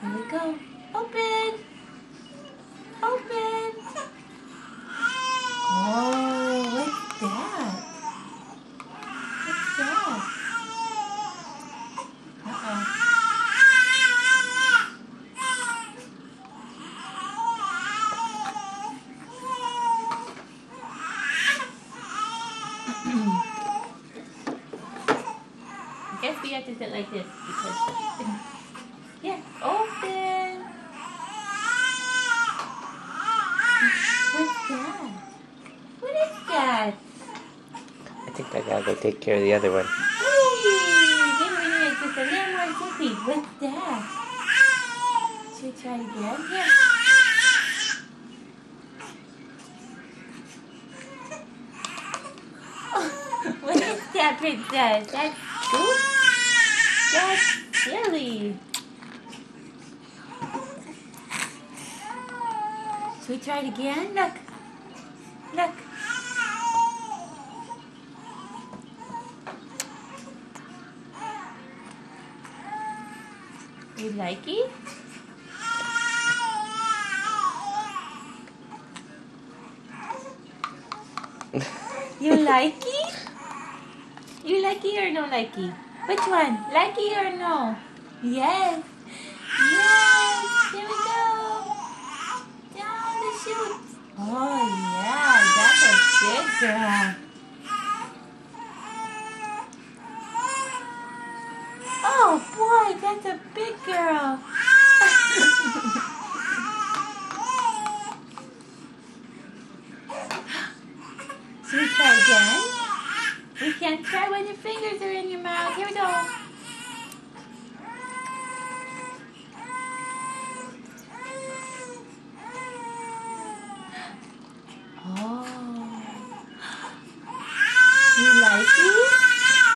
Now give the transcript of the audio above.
Here we go. Open. Open. Oh, what's that? What's that? Uh-oh. I guess we have to sit like this because yeah, open. What's that? What is that? I think I gotta go take care of the other one. Whee! Maybe we need just a little more zippy. What's that? Should we try it again? Here. What is that, princess? That's goose? That's silly. Should we try it again? Look. Look. You like it? You like it? You like it or no like it? Which one? Like it or no? Yes. Yes. Here we go. Down the chute. Oh yeah, that's a big girl. Oh boy, that's a big girl. Should we try again? We can try when your fingers are in your mouth. Here we go. Oh. You like it?